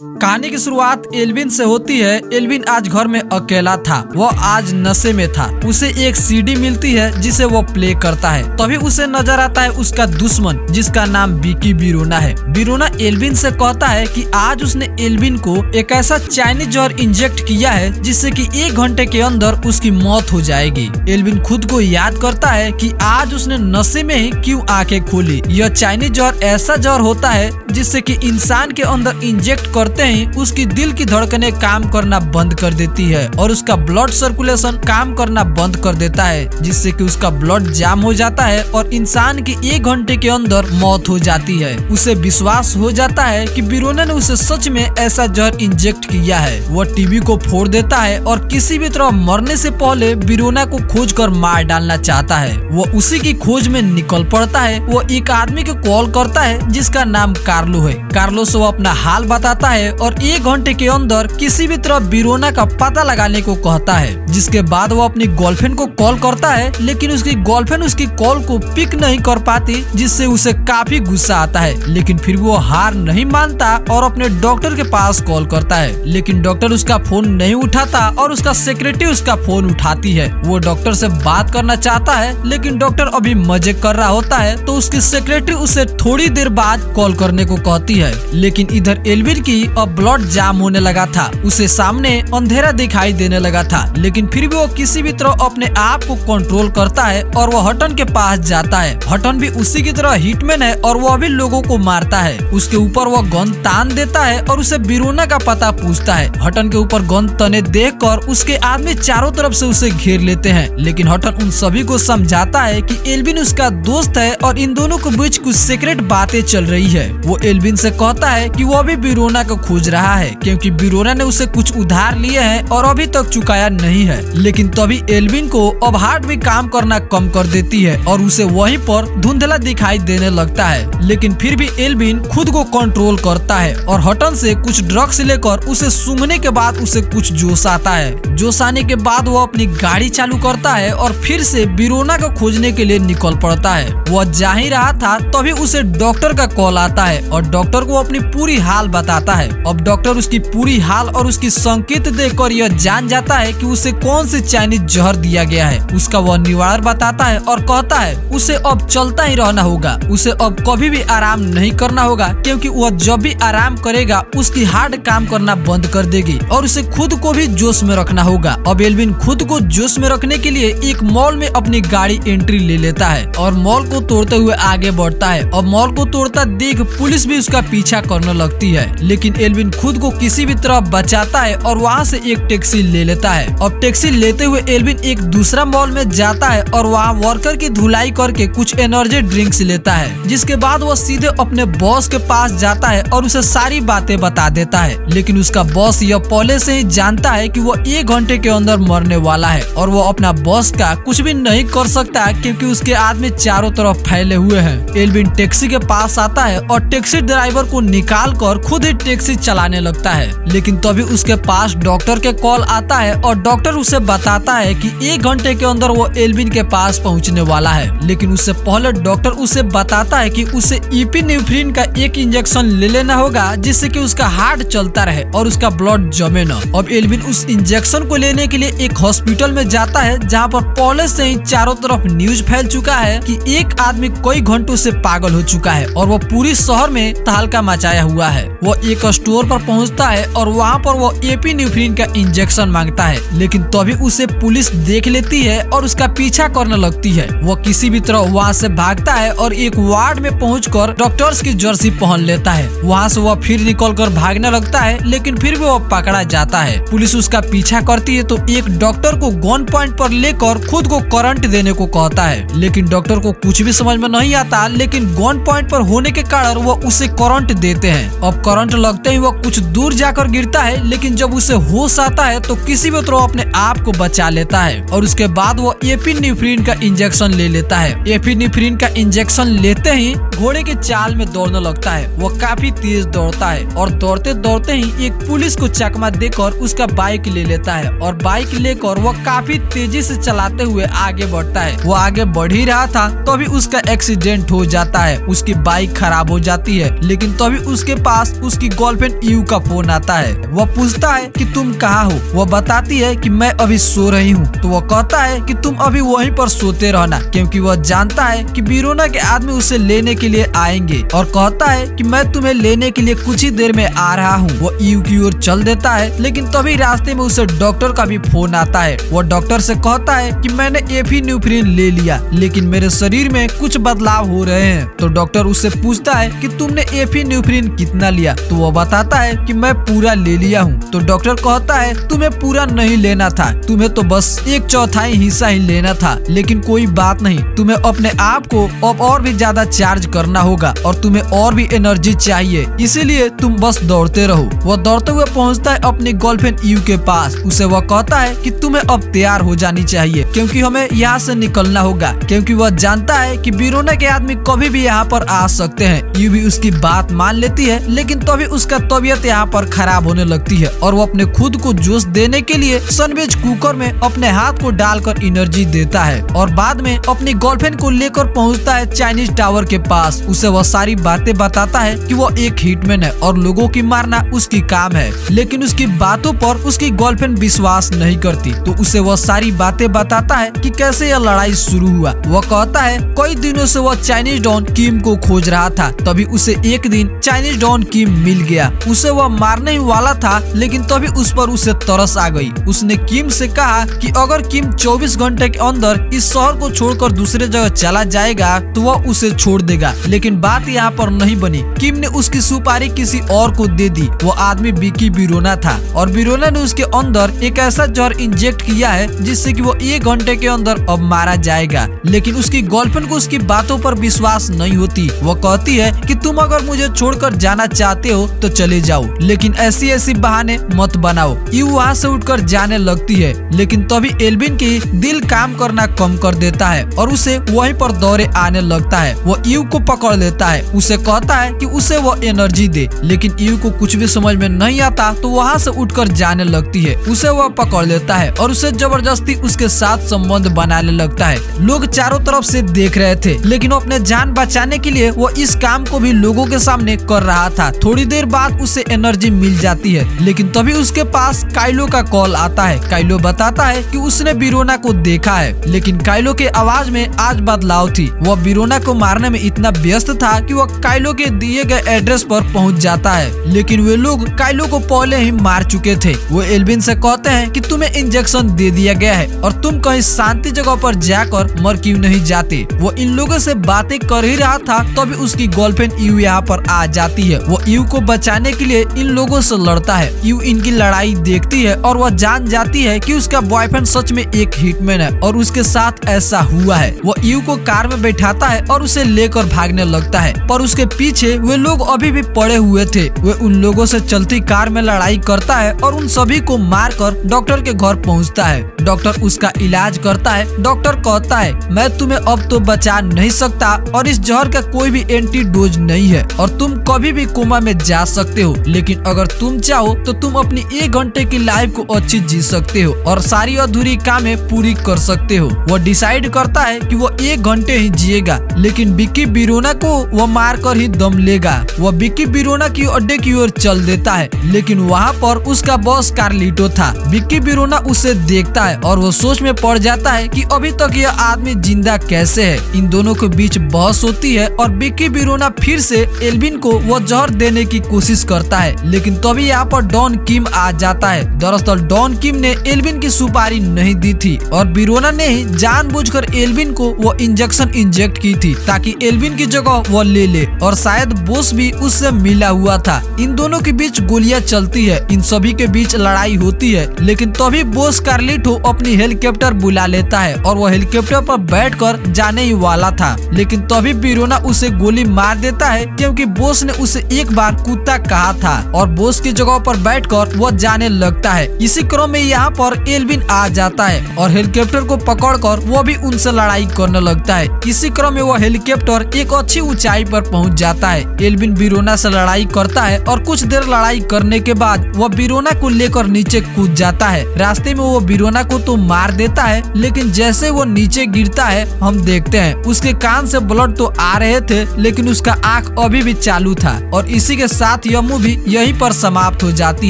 कहानी की शुरुआत एल्विन से होती है। एल्विन आज घर में अकेला था। वह आज नशे में था। उसे एक सीडी मिलती है जिसे वो प्ले करता है। तभी उसे नजर आता है उसका दुश्मन जिसका नाम विकी बिरोना है। बिरोना एल्विन से कहता है कि आज उसने एल्विन को एक ऐसा चाइनीज जहर इंजेक्ट किया है जिससे कि 1 घंटे के अंदर उसकी मौत हो जाएगी। एल्विन खुद को याद करता है कि आज उसने नशे में ही क्यों आंखें खोली। यह चाइनीज जहर ऐसा जहर होता है जिससे कि इंसान के अंदर इंजेक्ट करते ही उसकी दिल की धड़कनें काम करना बंद कर देती है और उसका ब्लड सर्कुलेशन काम करना बंद कर देता है, जिससे कि उसका ब्लड जाम हो जाता है और इंसान की 1 घंटे के अंदर मौत हो जाती है। उसे विश्वास हो जाता है कि बिरोना ने उसे सच में ऐसा जहर इंजेक्ट किया है। वह टीवी को फोड़ देता है और किसी भी तरह मरने से पहले बिरोना को खोज कर मार डालना चाहता है। वो उसी की खोज में निकल पड़ता है। वो एक आदमी को कॉल करता है जिसका नाम कार्लो है। कार्लो से वो अपना हाल बताता है और 1 घंटे के अंदर किसी भी तरह बिरोना का पता लगाने को कहता है। जिसके बाद वो अपनी गर्लफ्रेंड को कॉल करता है, लेकिन उसकी गर्लफ्रेंड उसकी कॉल को पिक नहीं कर पाती, जिससे उसे काफी गुस्सा आता है। लेकिन फिर वो हार नहीं मानता और अपने डॉक्टर के पास कॉल करता है, लेकिन डॉक्टर उसका फोन नहीं उठाता और उसका सेक्रेटरी उसका फोन उठाती है। वो डॉक्टर से बात करना चाहता है, लेकिन डॉक्टर अभी मजे कर रहा होता है, तो उसकी सेक्रेटरी उसे थोड़ी देर बाद कॉल करने को कहती है। लेकिन इधर एल्विन की अब ब्लड जाम होने लगा था। उसे सामने अंधेरा दिखाई देने लगा था, लेकिन फिर भी वो किसी भी तरह अपने आप को कंट्रोल करता है और वो हटन के पास जाता है। हटन भी उसी की तरह हिटमैन है और वो भी लोगों को मारता है। उसके ऊपर वो गन तान देता है और उसे बिरोना का पता पूछता है। हटन के ऊपर गन तने देखकर उसके आदमी चारों तरफ से उसे घेर लेते हैं, लेकिन हटन उन सभी को समझाता है कि एल्विन उसका दोस्त है और इन दोनों के बीच कुछ सीक्रेट बातें चल रही है। वो एल्विन से कहता है कि वो भी बिरोना को खोज रहा है, क्योंकि बिरोना ने उसे कुछ उधार लिए हैं और अभी तक चुकाया नहीं है। लेकिन तभी एल्विन को अब हार्ट भी काम करना कम कर देती है और उसे वहीं पर धुंधला दिखाई देने लगता है। लेकिन फिर भी एल्विन खुद को कंट्रोल करता है और हटन से कुछ ड्रग्स लेकर उसे सूंघने के बाद उसे कुछ जोश आता है। जोश आने के बाद वो अपनी गाड़ी चालू करता है और फिर से बिरोना को खोजने के लिए निकल पड़ता है। वह जा ही रहा था तभी उसे डॉक्टर का कॉल आता है और डॉक्टर को अपनी पूरी हाल बताता है। अब डॉक्टर उसकी पूरी हाल और उसकी संकेत देखकर यह जान जाता है कि उसे कौन से चाइनीज जहर दिया गया है। उसका वह निवारण बताता है और कहता है उसे अब चलता ही रहना होगा। उसे अब कभी भी आराम नहीं करना होगा, क्योंकि वह जब भी आराम करेगा उसकी हार्ट काम करना बंद कर देगी और उसे खुद को भी जोश में रखना होगा। अब एल्विन खुद को जोश में रखने के लिए एक मॉल में अपनी गाड़ी एंट्री ले लेता है और मॉल को तोड़ते हुए आगे बढ़ता है। अब मॉल को तोड़ता देख पुलिस भी उसका पीछा करने लगती है, लेकिन एल्विन खुद को किसी भी तरह बचाता है और वहाँ से एक टैक्सी ले लेता है। अब टैक्सी लेते हुए एल्विन एक दूसरा मॉल में जाता है और वहाँ वर्कर की धुलाई करके कुछ एनर्जी ड्रिंक्स लेता है। जिसके बाद वो सीधे अपने बॉस के पास जाता है और उसे सारी बातें बता देता है। लेकिन उसका बॉस यह पहले से ही जानता है कि वो 1 घंटे के अंदर मरने वाला है और वो अपना बॉस का कुछ भी नहीं कर सकता, क्योंकि उसके आदमी चारों तरफ फैले हुए हैं। एल्विन टैक्सी के पास आता है और टैक्सी ड्राइवर को निकाल कर खुद ही टैक्सी चलाने लगता है। लेकिन तभी उसके पास डॉक्टर के कॉल आता है और डॉक्टर उसे बताता है कि 1 घंटे के अंदर वो एल्विन के पास पहुंचने वाला है। लेकिन उससे पहले डॉक्टर उसे बताता है कि उसे इपिनेफ्रिन का एक इंजेक्शन ले लेना होगा, जिससे कि उसका हार्ट चलता रहे और उसका ब्लड जमे न। अब एल्विन उस इंजेक्शन को लेने के लिए एक हॉस्पिटल में जाता है, जहाँ पर पहले से ही चारों तरफ न्यूज फैल चुका है कि एक आदमी कई घंटों से पागल हो चुका है और वो पूरी शहर में तहलका मचाया हुआ है। वो एक स्टोर पर पहुंचता है और वहाँ पर वो एपिनेफ्रिन का इंजेक्शन मांगता है, लेकिन तभी उसे पुलिस देख लेती है और उसका पीछा करने लगती है। वो किसी भी तरह वहाँ से भागता है और एक वार्ड में पहुंचकर डॉक्टर्स की जर्सी पहन लेता है। वहाँ से वह फिर निकलकर भागने लगता है, लेकिन फिर भी वो पकड़ा जाता है। पुलिस उसका पीछा करती है तो एक डॉक्टर को गन पॉइंट पर लेकर खुद को करंट देने को कहता है, लेकिन डॉक्टर को कुछ भी समझ में नहीं आता। लेकिन गन पॉइंट पर होने के कारण वो उसे करंट देते हैं। अब करंट लगते ही वो कुछ दूर जाकर गिरता है, लेकिन जब उसे होश आता है तो किसी भी तरह अपने आप को बचा लेता है और उसके बाद वो एपिनेफ्रिन का इंजेक्शन ले लेता है। एपिनेफ्रिन का इंजेक्शन लेते ही घोड़े के चाल में दौड़ने लगता है। वो काफी तेज दौड़ता है और दौड़ते दौड़ते ही एक पुलिस को चकमा देकर उसका बाइक ले लेता है और बाइक लेकर वो काफी तेजी से चलाते हुए आगे बढ़ता है। वो आगे बढ़ ही रहा था तभी उसका एक्सीडेंट हो जाता है। उसकी बाइक खराब हो जाती है, लेकिन तभी उसके पास उसकी गर्लफ्रेंड यू का फोन आता है। वह पूछता है कि तुम कहाँ हो। वह बताती है कि मैं अभी सो रही हूँ। तो वह कहता है कि तुम अभी वहीं पर सोते रहना, क्योंकि वह जानता है कि वीरोना के आदमी उसे लेने के लिए आएंगे, और कहता है कि मैं तुम्हें लेने के लिए कुछ ही देर में आ रहा हूँ। वो यू की ओर चल देता है, लेकिन तभी रास्ते में उसे डॉक्टर का भी फोन आता है। वो डॉक्टर से कहता है कि मैंने एफिन्यूफ्रिन ले लिया, लेकिन मेरे शरीर में कुछ बदलाव हो रहे हैं। तो डॉक्टर उससे पूछता है कि तुमने एफिन्यूफ्रिन कितना लिया। तो वो बताता है कि मैं पूरा ले लिया हूँ। तो डॉक्टर कहता है तुम्हें पूरा नहीं लेना था, तुम्हें तो बस 1/4 हिस्सा ही लेना था, लेकिन कोई बात नहीं, तुम्हें अपने आप को अब और भी ज्यादा चार्ज करना होगा और तुम्हें और भी एनर्जी चाहिए, इसीलिए तुम बस दौड़ते रहो। वह दौड़ते हुए पहुंचता है अपनी गर्लफ्रेंड यू के पास। उसे वह कहता है कि तुम्हें अब तैयार हो जानी चाहिए, क्योंकि हमें यहाँ से निकलना होगा, क्योंकि वह जानता है कि वीरोना के आदमी कभी भी यहाँ पर आ सकते हैं। यू भी उसकी बात मान लेती है, लेकिन तभी उसका तबीयत यहाँ पर खराब होने लगती है और वो अपने खुद को जोश देने के लिए सैंडविच कुकर में अपने हाथ को डालकर एनर्जी देता है और बाद में अपनी गर्लफ्रेंड को लेकर पहुँचता है चाइनीज टावर के पास। उसे वह सारी बातें बताता है कि वो एक हिटमैन है और लोगों की मारना उसकी काम है, लेकिन उसकी बातों पर उसकी गर्लफ्रेंड विश्वास नहीं करती। तो उसे वह सारी बातें बताता है कि कैसे यह लड़ाई शुरू हुआ। वह कहता है कई दिनों से वह चाइनीज डॉन किम को खोज रहा था, तभी उसे एक दिन चाइनीज डॉन किम मिल गया। उसे वह मारने ही वाला था, लेकिन तभी उस पर उसे तरस आ गई। उसने किम से कहा कि अगर किम 24 घंटे के अंदर इस शहर को छोड़कर दूसरे जगह चला जाएगा तो वह उसे छोड़ देगा, लेकिन बात यहाँ पर नहीं बनी। किम ने उसकी सुपारी किसी और को दे दी। वो आदमी विकी वीरोना था और वीरोना ने उसके अंदर एक ऐसा जहर इंजेक्ट किया है जिससे कि वो 1 घंटे के अंदर अब मारा जाएगा, लेकिन उसकी गर्लफ्रेंड को उसकी बातों पर विश्वास नहीं होती। वो कहती है कि तुम अगर मुझे छोड़कर जाना चाहते हो तो चले जाओ, लेकिन ऐसी बहाने मत बनाओ। यू वहाँ से उठकर जाने लगती है, लेकिन तभी एल्विन की दिल काम करना कम कर देता है और उसे वहीं पर दौरे आने लगता है। वो यू को पकड़ लेता है, उसे कहता है कि उसे वो एनर्जी दे, लेकिन यू को कुछ भी समझ में नहीं आता तो वहाँ से उठकर जाने लगती है। उसे वह पकड़ लेता है और उसे जबरदस्ती उसके साथ संबंध बनाने लगता है। लोग चारों तरफ से देख रहे थे, लेकिन वो अपने जान बचाने के लिए वो इस काम को भी लोगों के सामने कर रहा था। थोड़ी देर बाद उसे एनर्जी मिल जाती है, लेकिन तभी उसके पास काइलो का कॉल आता है। काइलो बताता है कि उसने वीरोना को देखा है, लेकिन काइलो के आवाज में आज बदलाव थी। वह वीरोना को मारने में इतना व्यस्त था कि वह काइलो के दिए गए एड्रेस पर पहुंच जाता है, लेकिन वे लोग काइलो को पहले ही मार चुके थे। वो एल्विन से कहते हैं कि तुम्हें इंजेक्शन दे दिया गया है और तुम कहीं शांति जगह पर जाकर मर क्यों नहीं जाते। वो इन लोगों से बातें कर ही रहा था, तभी उसकी गर्लफ्रेंड यू यहाँ पर आ जाती है। वो यू को बचाने के लिए इन लोगों से लड़ता है। यू इनकी लड़ाई देखती है और वह जान जाती है कि उसका बॉयफ्रेंड सच में एक हिटमैन है और उसके साथ ऐसा हुआ है। वो यू को कार में बैठाता है और उसे लेकर भागने लगता है, पर उसके पीछे वे लोग अभी भी पड़े हुए थे। वे उन लोगों से चलती कार में लड़ाई करता है और उन सभी को मारकर डॉक्टर के घर पहुंचता है। डॉक्टर उसका इलाज करता है। डॉक्टर कहता है मैं तुम्हें अब तो बचा नहीं सकता और इस जहर का कोई भी एंटीडोज नहीं है और तुम कभी भी कोमा में जा सकते हो, लेकिन अगर तुम चाहो तो तुम अपनी 1 घंटे की लाइफ को अच्छी जी सकते हो और सारी अधूरी कामें पूरी कर सकते हो। वो डिसाइड करता है कि वो 1 घंटे ही जिएगा, लेकिन विकी वीरोना को वो मार कर ही दम लेगा। वो विकी वीरोना की अड्डे की ओर चल देता है, लेकिन वहाँ पर उसका बॉस कार्लिटो था। विकी वीरोना उसे देखता है और वो सोच में पड़ जाता है कि अभी तक यह आदमी जिंदा कैसे है। इन दोनों के बीच बहस होती है और विकी वीरोना फिर से एल्विन को वो जहर देने की कोशिश करता है, लेकिन तभी यहाँ पर डॉन किम आ जाता है। दरअसल डॉन किम ने एल्विन की सुपारी नहीं दी थी और वीरोना ने ही जानबूझकर एल्विन को वो इंजेक्शन इंजेक्ट की थी ताकि एल्विन की जगह वो ले ले, और शायद बोस भी उससे मिला हुआ था। इन दोनों के बीच गोलियां चलती है, इन सभी के बीच लड़ाई होती है, लेकिन तभी बोस कार्लिटो अपनी हेलीकॉप्टर बुला लेता है और वो हेलीकॉप्टर पर बैठकर जाने ही वाला था, लेकिन तभी वीरोना उसे गोली मार देता है क्योंकि बोस ने उसे एक बार कुत्ता कहा था और बोस की जगह पर बैठकर वो जाने लगता है। इसी क्रम में यहाँ पर एल्विन आ जाता है और हेलीकॉप्टर को पकड़कर वो भी उनसे लड़ाई करने लगता है। इसी क्रम में वो हेलीकॉप्टर एक अच्छी ऊंचाई पर पहुंच जाता है। एल्विन वीरोना से लड़ाई करता है और कुछ देर लड़ाई करने के बाद वो वीरोना को लेकर नीचे कूद जाता है। रास्ते में वो वीरोना को तो मार देता है, लेकिन जैसे वो नीचे गिरता है हम देखते हैं उसके कान से ब्लड तो आ रहे थे, लेकिन उसका आंख अभी भी चालू था और इसी के साथ साथ यह मूवी यहीं पर समाप्त हो जाती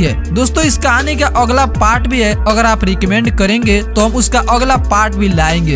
है। दोस्तों इस कहानी का अगला पार्ट भी है, अगर आप रिकमेंड करेंगे तो हम उसका अगला पार्ट भी लाएंगे।